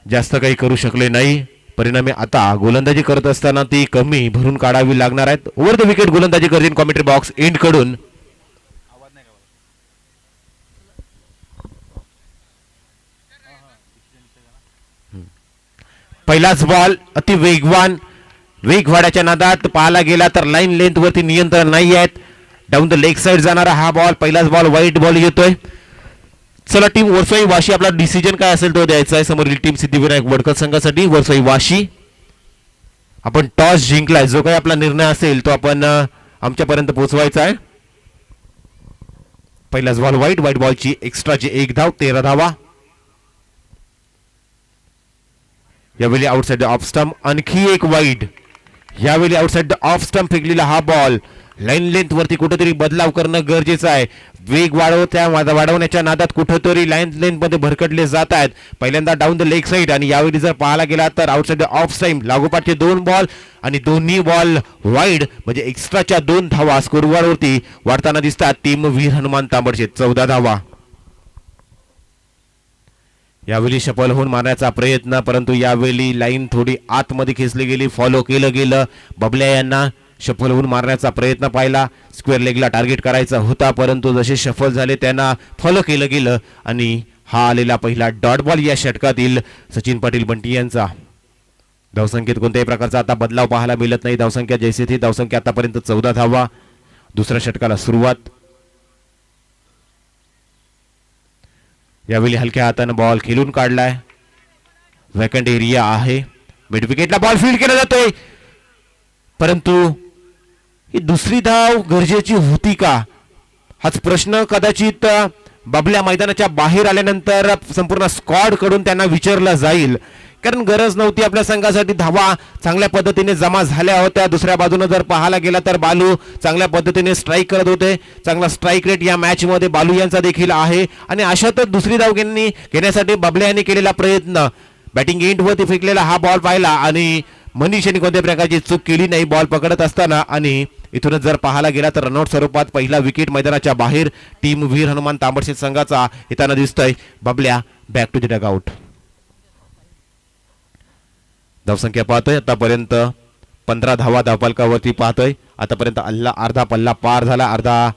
जास्त काही करू शकले नाही. परिणामी आता गोलंदाजी करत असताना ती कमी भरून काढावी लागणार आहेत. ओव्हर द विकेट गोलंदाजी करतील कॉमेंट्री बॉक्स एंड कडून. पहिलाच बॉल अति वेगवान. वेगवाड्याच्या नादात पाहायला गेला तर लाईन लेंथ वरती नियंत्रण नाही आहेत. डाऊन द लेग साइड जाणारा हा बॉल. पहिलाच बॉल वाईट बॉल येतोय. चला टीम वरसाई वाशी आपला डिसिजन काय असेल तो द्यायचा आहे समोरील टीम सिद्धिविनायक वडकर संघासाठी. वरसाई वाशी आपण टॉस जिंकलाय. जो काही आपला निर्णय असेल तो आपण आमच्यापर्यंत पोहोचवायचा आहे. पहिलाच बॉल वाईट बॉलची एक्स्ट्राची 1 धाव. 13 धावा. यावेळी आउटसाइड द ऑफ स्टंप आणखी एक वाईड. यावेळी आउटसाइड द ऑफ स्टंप फेकलेला हा बॉल. लाईन लेंथ वरती कुठेतरी बदलाव करणं गरजेचं आहे. वेग वाढवण्याच्या नादात कुठेतरी लाईन लेंथ मध्ये भरकटले जात आहेत. पहिल्यांदा डाऊन द लेग साइड आणि यावेळी जर पाहायला गेला तर आउटसाइड द ऑफ टाइम लागोपाठचे 2 बॉल आणि दोन्ही बॉल वाईड. म्हणजे एक्स्ट्राच्या 2 धावा स्कोरवरती वाढताना दिसतात टीम वीर हनुमान तांबडशेत. 14 धावा. यावेळी शफल होऊन मारण्याचा प्रयत्न, परंतु यावेळी लाईन थोडी आतमध्ये खेचली गेली. फॉलो केलं गेलं. बबल्या यांना शफल होऊन मारण्याचा प्रयत्न पाहिला. स्क्वेअर लेगला टार्गेट करायचा होता, परंतु जसे शफल झाले त्यांना फॉलो केलं गेलं आणि हा आलेला पहिला डॉट बॉल या षटकातील सचिन पाटील बंटी यांचा. धावसंख्येत कोणत्याही प्रकारचा आता बदलाव पाहायला मिळत नाही. धावसंख्या जैसे ती धावसंख्या आतापर्यंत 14 धावा. दुसऱ्या षटकाला सुरुवात. यावेळी हलक्या हाताने बॉल खेळून काढलाय. वॅकंट एरिया आहे. मिड विकेटला बॉल फील्ड केला जातोय, परंतु ही दुसरी धाव गरजेची होती का हाच प्रश्न कदाचित बबल्या मैदानाच्या बाहेर आल्यानंतर संपूर्ण स्क्वॉड कडून त्यांना विचारला जाईल. कारण गरज नव्हती आपल्या संघासाठी. धावा चांगल्या पद्धतीने जमा झाल्या होत्या. दुसऱ्या बाजूने जर पाहायला गेला तर बालू चांगल्या पद्धतीने स्ट्राईक करत होते. चांगला स्ट्राईक रेट या मॅच मध्ये बालू यांचा देखील आहे. आणि अशातच दुसरी धाव घेण्यासाठी बबल्या यांनी केलेला प्रयत्न, बॅटिंग एंड वरती फेकलेला हा बॉल पाहिला आणि मनीष यांनी कोणत्या प्रकारची चूक केली नाही बॉल पकडत असताना. आणि इथूनच जर पाहायला गेला तर रनआउट स्वरूपात पहिला विकेट मैदानाच्या बाहेर टीम वीर हनुमान तांबडशेत संघाचा येताना दिसतोय. Bablya back to the dugout. धावसंख्या पाहतोय आतापर्यंत 15 धावा धावफलकावरती पाहतोय. आतापर्यंत अर्धा पल्ला पार झाला. अर्धा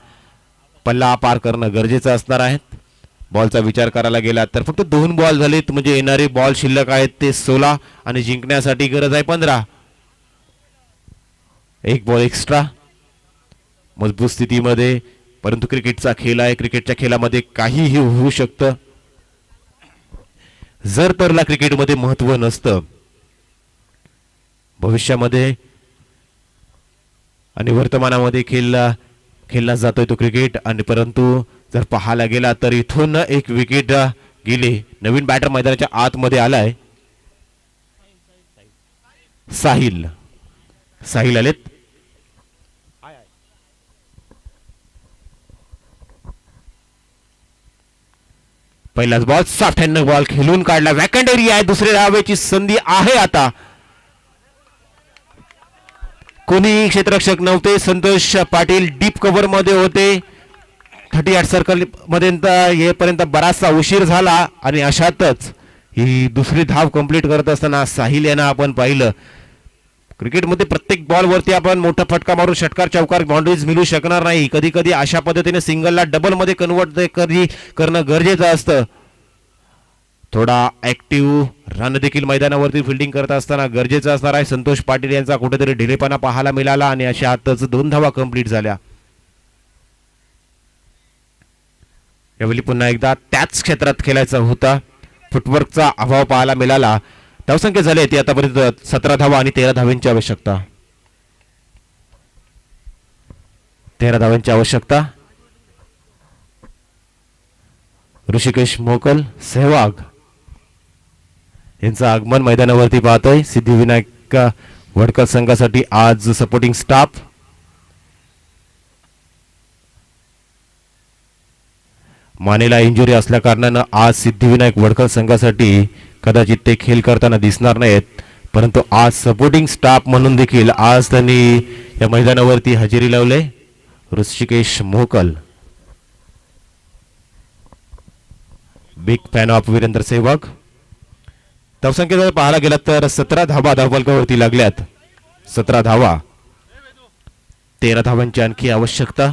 पल्ला पार करणं गरजेचं असणार आहे. बॉलचा विचार करायला गेला तर फक्त 2 बॉल झालेत, म्हणजे येणारे बॉल शिल्लक आहेत ते 16 आणि जिंकण्यासाठी गरज आहे 15. एक बॉल एक्स्ट्रा मजबूत स्थितीमध्ये, परंतु क्रिकेटचा खेळ आहे. क्रिकेटच्या खेळामध्ये काहीही होऊ शकतं. जर तरला क्रिकेटमध्ये महत्व नसतं भविष्यामध्ये आणि वर्तमानामध्ये खेळला जातोय तो क्रिकेट. आणि परंतु जर पाहायला गेला तर इथून एक विकेट गेली. नवीन बॅटर मैदानाच्या आतमध्ये आलाय. साहिल आलेत. पहिलाच बॉल सॉफ्ट हँड बॉल खेळून काढला. वॅकंट एरिया आहे. दुसऱ्या धावेची संधी आहे. आता कोणी क्षेत्ररक्षक नव्हते. संतोष पाटील डीप कव्हर मध्ये होते. 38 सर्कल मध्ये येईपर्यंत बराचसा उशीर झाला आणि अशातच ही दुसरी धाव कंप्लीट करत असताना साहिल यांना आपण पाहिलं. क्रिकेटमध्ये प्रत्येक बॉलवरती आपण मोठा फटका मारून षटकार चौकार बाउंड्रीज मिळू शकणार नाही. कधी कधी अशा पद्धतीने सिंगलला डबल मध्ये कन्वर्ट करणं गरजेचं असतं. थोडा ऍक्टिव्ह रन देखील मैदानावरती फिल्डिंग करत असताना गरजेचं असणार आहे. संतोष पाटील यांचा कुठेतरी ढिलेपणा पाहायला मिळाला आणि अशा आतच 2 धावा कंप्लीट झाल्या. यावेळी पुन्हा एकदा त्याच क्षेत्रात खेळायचा होता. फुटवर्कचा अभाव पाहायला मिळाला. धावसंख्या झाली ती आतापर्यंत 17 धावा आणि 13 धावांची आवश्यकता. 13 धावांची आवश्यकता. ऋषिकेश मोकल सहवाग यांचं आगमन मैदानावरती पाहतोय. सिद्धिविनायक वडकर संघासाठी आज सपोर्टिंग स्टाफ. मानेला इंजुरी असल्या कारणानं आज सिद्धिविनायक वडकर संघासाठी कदाचित ते खेळ करताना दिसणार नाहीत, परंतु आज सपोर्टिंग स्टाफ म्हणून देखील आज त्यांनी या मैदानावरती हजेरी लावले. Rishikesh Mokal, big fan of Virender Sehwag. धावसंख्या जर पाहायला गेला तर 17 धावा धावफलकावरती लागल्यात. 17 धावा, 13 धावांची आणखी आवश्यकता.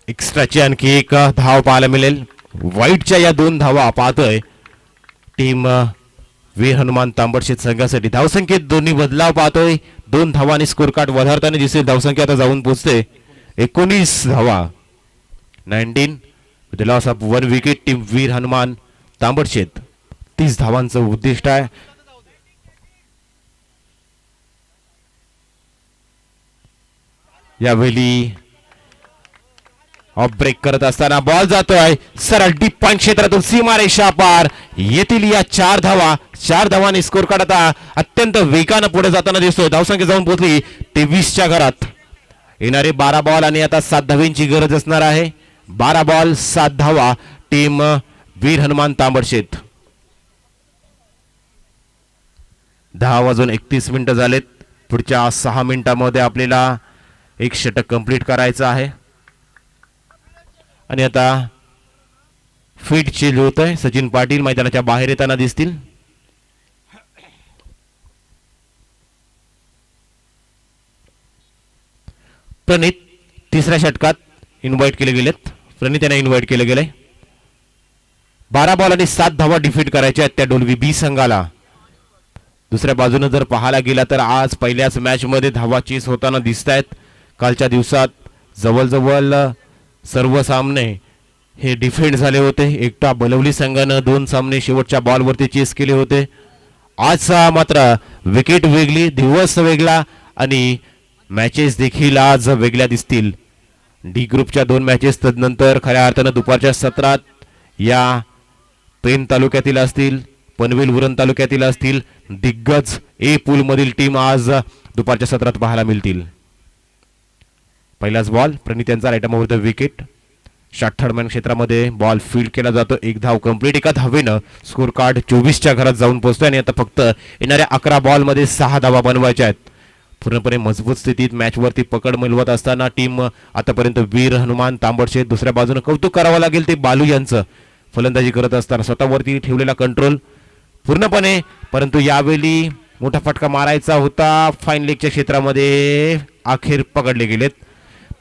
एक्स्ट्राची आणखी एक धाव पाहायला मिळेल. वाईटच्या या 2 धावा पाहतोय टीम वीर हनुमान तांबडशेत संघासाठी. धावसंख्येत दोन्ही बदलाव पाहतोय. 2 धावांनी स्कोर कार्ड वधारताना दिसेल. धावसंख्या आता जाऊन पोहोचते 19 धावा. 19 with the loss of 1 wicket. Team Veer Hanuman Tambadshet 30 धावांचं उद्दिष्ट आहे. यावेळी ऑफ ब्रेक करत असताना बॉल जातोय सरळ डीप पॉइंट क्षेत्रातून सीमारेषा पार. येथील या 4 धावा, 4 धावांनी स्कोर कार्ड आता अत्यंत वेगानं पुढे जाताना दिसतोय. धावसंख्या जाऊन पोहोचली 23च्या घरात. येणारे 12 बॉल आणि आता 7 धावांची गरज असणार आहे. 12 बॉल 7 धावा टीम वीर हनुमान तांबडशेत. 10:31 झालेत. पुढच्या 6 मिनिटांमध्ये आपल्याला एक षटक कंप्लीट करायचं आहे. आणि आता फील्ड चेंज होत आहे. सचिन पाटील मैदानाच्या बाहेर येताना दिसतील. प्रणित तिसऱ्या षटकात इन्व्हाइट केले गेलेत. प्रणित यांना इन्व्हाइट केले गेले. 12 बॉल आणि 7 धावा डिफीट करायच्या आहेत त्या डोलवी बी संघाला. दुसऱ्या बाजूने जर पाहायला गेला तर आज पहिल्याच मॅच मध्ये धावा चेस होताना दिसत आहेत. कालच्या दिवसात जवळजवळ सर्व सामने हे डिफेंड झाले होते. एकटा बलवली संघानं 2 सामने शेवटच्या बॉलवरती चेस केले होते. आज मात्र विकेट वेगळी, दिवस वेगळा आणि मॅचेस देखील आज वेगळ्या दिसतील. डी ग्रुपच्या 2 मॅचेस तदनंतर खऱ्या अर्थानं दुपारच्या सत्रात या पेन तालुक्यातील असतील, पनवेल उरण तालुक्यातील असतील, दिग्गज ए पूल मधील टीम आज दुपारच्या सत्रात पाहायला मिळतील. पहिलाच बॉल प्रणित यांचा right arm over the wicket. Short third man क्षेत्रामध्ये बॉल फील्ड केला जातो. एक धाव कंप्लीट. एका धावेनं स्कोर कार्ड 24च्या घरात जाऊन पोहोचतोय आणि आता फक्त येणाऱ्या 11 बॉल मध्ये 6 धावा बनवायच्या आहेत. पूर्णपणे मजबूत स्थितीत मॅच वरती पकड मिळवत असताना टीम आतापर्यंत वीर हनुमान तांबडशेत. दुसऱ्या बाजूने कौतुक करावं लागेल ते बालू यांचं फलंदाजी करत असताना स्वतःवरती ठेवलेला कंट्रोल पूर्णपणे, परंतु यावेळी मोठा फटका मारायचा होता. फाईन लेगच्या क्षेत्रामध्ये अखेर पकडले गेलेत.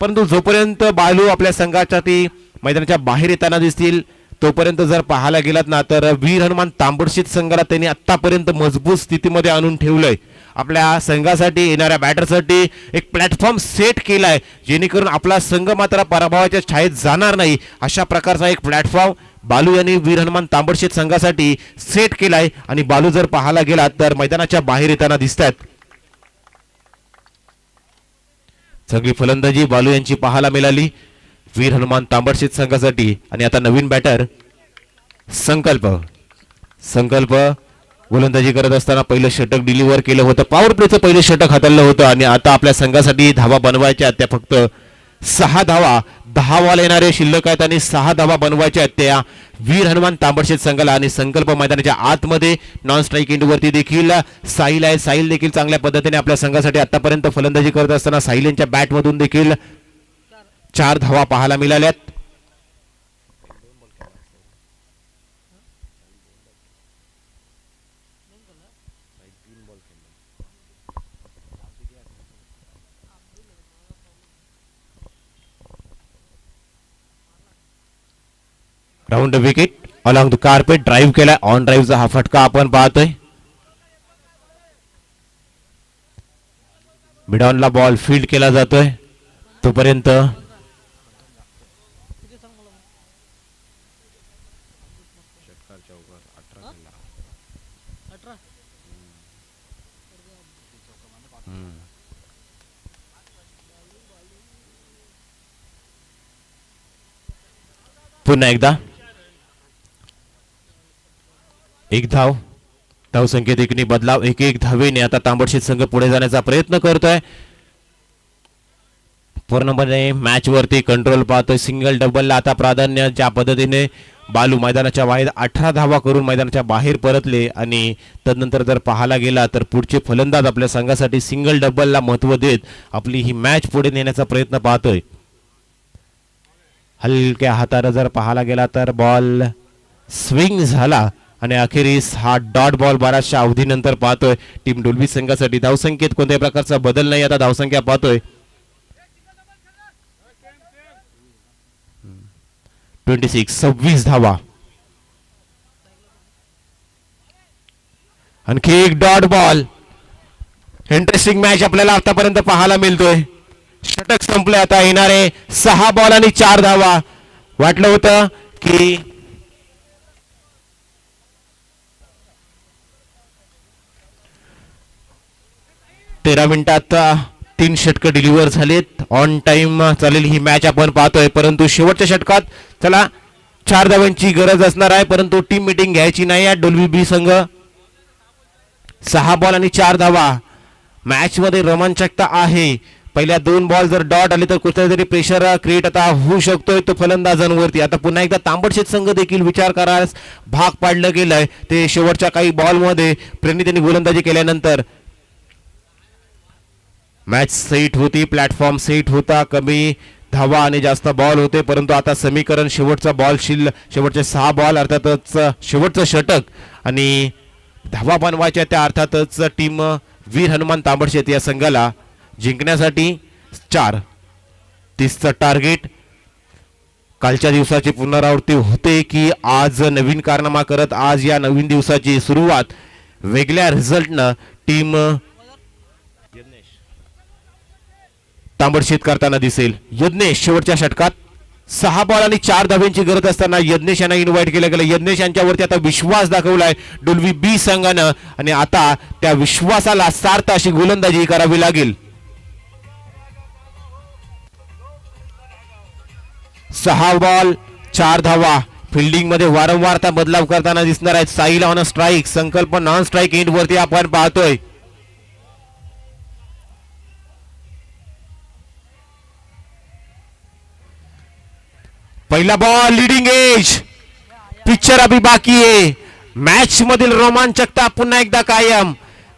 परंतु जोपर्यंत बालू आपल्या संघाच्या ती मैदानाच्या बाहेर येताना दिसतील तोपर्यंत जर पाहायला गेलात ना तर वीर हनुमान तांबडशेत संघाला त्यांनी आतापर्यंत मजबूत स्थितीमध्ये आणून ठेवलंय. आपल्या संघासाठी येणाऱ्या बॅटरसाठी एक प्लॅटफॉर्म सेट केलाय जेणेकरून आपला संघ मात्र पराभवाच्या छायेत जाणार नाही. अशा प्रकारचा एक प्लॅटफॉर्म बालू यांनी वीर हनुमान तांबडशेत संघासाठी सेट केलाय आणि बालू जर पाहायला गेलात तर मैदानाच्या बाहेर येताना दिसतात. सगळी फलंदाजी बालू यांची पाहायला मिळाली वीर हनुमान तांबडशेत संघासाठी. आणि आता नवीन बॅटर संकल्प गोलंदाजी करत असताना पहिलं षटक डिलिव्हर केलं होतं. पॉवर प्लेचं पहिलं षटक हाताळलं होतं आणि आता आपल्या संघासाठी धावा बनवायच्या त्या फक्त 6 धावा. 10 बॉल येणारे शिल्लक आहेत आणि 6 धावा बनवायच्या आहेत त्या वीर हनुमान तांबडशेत संघाला. आणि संकल्प मैदानाच्या आतमध्ये नॉन स्ट्राईक एंडवरती देखील साहिल आहे. साहिल देखील चांगल्या पद्धतीने आपल्या संघासाठी आतापर्यंत फलंदाजी करत असताना साहिल यांच्या बॅटमधून देखील 4 धावा पाहायला मिळाल्यात. Round wicket along the carpet drive केला. ऑन ड्राईव्हचा हा फटका आपण पाहतोय. मिडॉनला बॉल फील्ड केला जातोय तोपर्यंत पुन्हा एकदा एक धाव संख्येत एकने बदलाव. 1-1 धावेने आता तांबडशेत संघ पुढे जाण्याचा प्रयत्न करतोय. पूर्णपणे मॅच वरती कंट्रोल पाहतोय. सिंगल डबलला आता प्राधान्य. ज्या पद्धतीने बालू मैदानाच्या बाहेर 18 धावा करून मैदानाच्या बाहेर परतले आणि तदनंतर जर पाहायला गेला तर पुढचे फलंदाज आपल्या संघासाठी सिंगल डबलला महत्व देत आपली ही मॅच पुढे नेण्याचा प्रयत्न पाहतोय. हलक्या हाताने जर पाहायला गेला तर बॉल स्विंग झाला आणि अखेरीस हा डॉट बॉल बराचशा अवधीनंतर पाहतोय टीम डोलवी संघासाठी. धावसंख्येत कोणत्याही प्रकारचा बदल नाही. आता धावसंख्या पाहतोय 26 धावा. आणखी एक डॉट बॉल. इंटरेस्टिंग मॅच आपल्याला आतापर्यंत पाहायला मिळतोय. षटक संपले. आता येणारे 6 बॉल आणि 4 धावा. वाटलं होतं की 13 मिनिटात 3 षटक डिलिव्हर झालेत. ऑन टाइम चालेल ही मॅच आपण पाहतोय. परंतु शेवटच्या षटकात चला 4 धावांची गरज असणार आहे परंतु टीम मीटिंग घ्यायची नाही आहे डोलवी बी संघ. 6 बॉल आणि 4 धावा. मॅच मध्ये रोमांचकता आहे. पहिल्या 2 बॉल जर डॉट आले तर कुठेतरी प्रेशर क्रिएट आता होऊ शकतोय तो फलंदाजांवरती. आता पुन्हा एकदा तांबडशेत संघ देखील विचार करायला भाग पाडलं गेलंय. ते शेवटच्या काही बॉल मध्ये प्रणित यांनी गोलंदाजी केल्यानंतर मॅच सेट होती. प्लॅटफॉर्म सेट होता. कमी धावा आणि जास्त बॉल होते परंतु आता समीकरण शेवटचा बॉल शेवटचे 6 बॉल अर्थातच शेवटचं षटक आणि धावा बनवायच्या त्या अर्थातच टीम वीर हनुमान तांबडशेत या संघाला जिंकण्यासाठी 4-30चं टार्गेट. कालच्या दिवसाची पुनरावृत्ती होते की आज नवीन कारनामा करत आज या नवीन दिवसाची सुरुवात वेगळ्या रिझल्टनं टीम तांबडशेत करताना दिसेल. यज्ञेश शेवटच्या षटकात 6 बॉल आणि 4 धाव्यांची गरज असताना यज्ञेश यांना इन्व्हाइट केलं गेलं. यज्ञेश यांच्यावरती आता विश्वास दाखवलाय डोलवी बी संघानं आणि आता त्या विश्वासाला सार्थ अशी गोलंदाजी करावी लागेल. 6 बॉल 4 धावा. फिल्डिंग मध्ये वारंवार त्या बदलाव करताना दिसणार आहेत. साहिल ऑन स्ट्राईक, संकल्प नॉन स्ट्राईक एंड वरती आपण पाहतोय. पहिला बॉल लीडिंग एज. पिक्चर अभी बाकी है. मॅच मधील रोमांचकता पुन्हा एकदा कायम.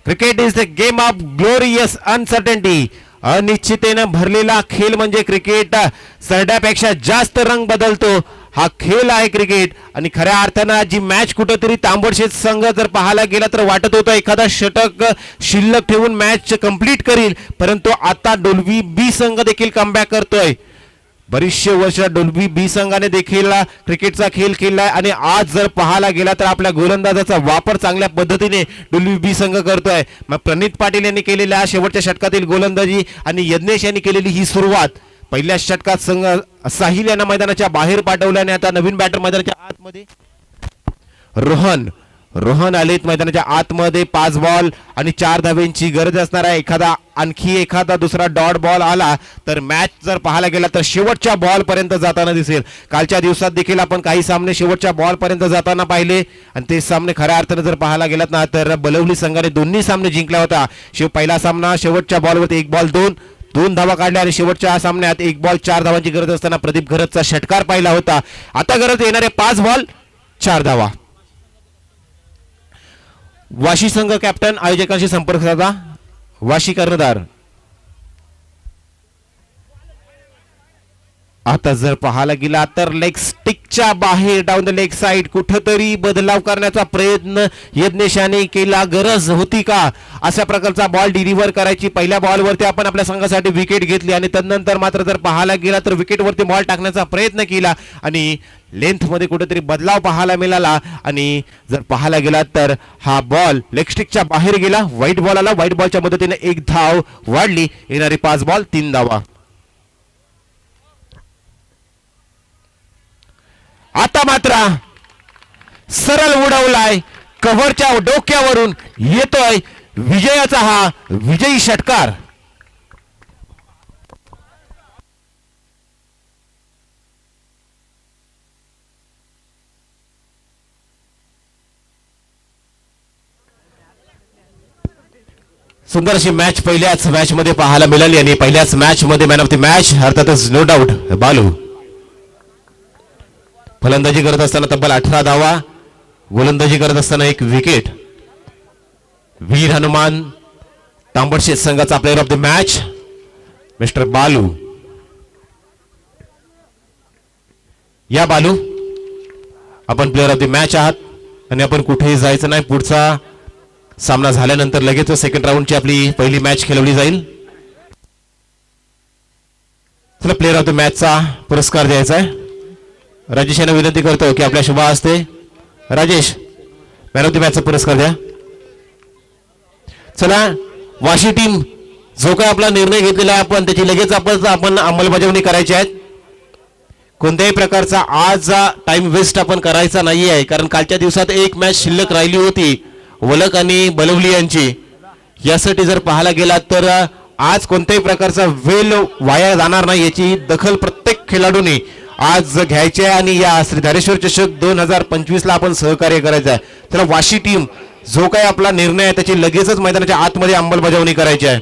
Cricket is the game of glorious uncertainty. अनिश्चिततेने भरलेला खेळ म्हणजे क्रिकेट. सरड्यापेक्षा जास्त रंग बदलतो हा खेळ आहे क्रिकेट. आणि खऱ्या अर्थानं जी मॅच कुठेतरी तांबडशेत संघ जर पाहायला गेला तर वाटत होतं एखादा षटक शिल्लक ठेवून मॅच कंप्लीट करील, परंतु आता डोल्बी बी संघ देखील कमबॅक करतोय. बरीचशे वर्ष डोल्बी बी संघाने देखील क्रिकेटचा खेळ खेळलाय आणि आज जर पाहायला गेला तर आपल्या गोलंदाजाचा वापर चांगल्या पद्धतीने डोल्बी बी संघ करतोय. मग प्रणित पाटील यांनी केलेल्या शेवटच्या षटकातील गोलंदाजी आणि यज्ञेश यांनी केलेली ही सुरुवात. पहिल्या षटकात संघ साहिल यांना मैदानाच्या बाहेर पाठवल्याने आता नवीन बॅटर मैदानाच्या आतमध्ये रोहन आलेत मैदानाच्या आतमध्ये. 5 बॉल आणि 4 धाब्यांची गरज असणार आहे. आणखी एखादा दुसरा डॉट बॉल आला तर मॅच जर पाहायला गेला तर शेवटच्या बॉल पर्यंत जाताना दिसेल. कालच्या दिवसात देखील आपण काही सामने शेवटच्या बॉल पर्यंत जाताना पाहिले आणि ते सामने खऱ्या अर्थाने जर पाहायला गेलात ना तर बलवली संघाने दोन्ही सामने जिंकला होता. पहिला सामना शेवटच्या बॉलवरती 1 बॉल 2 धावा काढल्या आणि शेवटच्या सामन्यात 1 बॉल 4 धावांची गरज असताना प्रदीप घरतचा षटकार पाहिला होता. आता गरज येणारे 5 बॉल 4 धावा. वाशी संघ कॅप्टन आयोजकांशी संपर्क साधा. वाशी कर्णधार. आता जर पाहायला गेला तर लेग स्टिकच्या बाहेर डाऊन द लेग साइड कुठेतरी बदलाव करण्याचा प्रयत्न यज्ञेशाने केला. गरज होती का अशा प्रकारचा बॉल डिलिव्हर करायची. पहिल्या बॉलवरती आपण आपल्या संघासाठी विकेट घेतली आणि तदनंतर मात्र जर पाहायला गेला तर विकेटवरती बॉल टाकण्याचा प्रयत्न केला आणि लेंथ मध्ये कुठेतरी बदलाव पाहायला मिळाला. आणि जर पाहायला गेला तर हा बॉल लेग स्टिकच्या बाहेर गेला. व्हाईट बॉल आला. व्हाईट बॉलच्या मदतीने 1 धाव वाढली. येणारी 5 बॉल 3 धावा. आता मात्र सरळ उडवलाय. कव्हरच्या डोक्यावरून येतोय विजयाचा हा विजयी षटकार. सुंदर अशी मॅच पहिल्याच मॅच मध्ये पाहायला मिळाली आणि पहिल्याच मॅच मध्ये मॅन ऑफ द मॅच अर्थातच नो डाऊट बालू. फलंदाजी करत असताना तब्बल 18 धावा. गोलंदाजी करत असताना 1 विकेट. वीर हनुमान तांबडशेत संघाचा player of the match mister Balu. या बालू आपण प्लेअर ऑफ द मॅच आहात आणि आपण कुठेही जायचं नाही. पुढचा सामना झाल्यानंतर लगेच सेकंड राऊंडची आपली पहिली मॅच खेळवली जाईल. चला प्लेअर ऑफ द मॅचचा पुरस्कार द्यायचा आहे. राजेश यांना विनंती करतो की आपल्या शुभ हस्ते राजेश मॅन ऑफ द मॅचचा पुरस्कार द्या. चला वाशी टीम जो काय आपला निर्णय घेतलेला आहे आपण त्याची लगेच आपण अंमलबजावणी करायची आहे. कोणत्याही प्रकारचा आज टाइम वेस्ट आपण करायचा नाही आहे, कारण कालच्या दिवसात 1 मॅच शिल्लक राहिली होती वलक आणि बलवली यांची. यासाठी जर पाहायला गेला तर आज कोणत्याही प्रकारचा वेळ वाया जाणार नाही याची दखल प्रत्येक खेळाडूने आज घ्यायचे आहे आणि या श्री धारेश्वर चषक 2025 ला आपण सहकार्य करायचं आहे. तर वाशी टीम जो काही आपला निर्णय आहे त्याची लगेचच मैदानाच्या आतमध्ये अंमलबजावणी करायची आहे.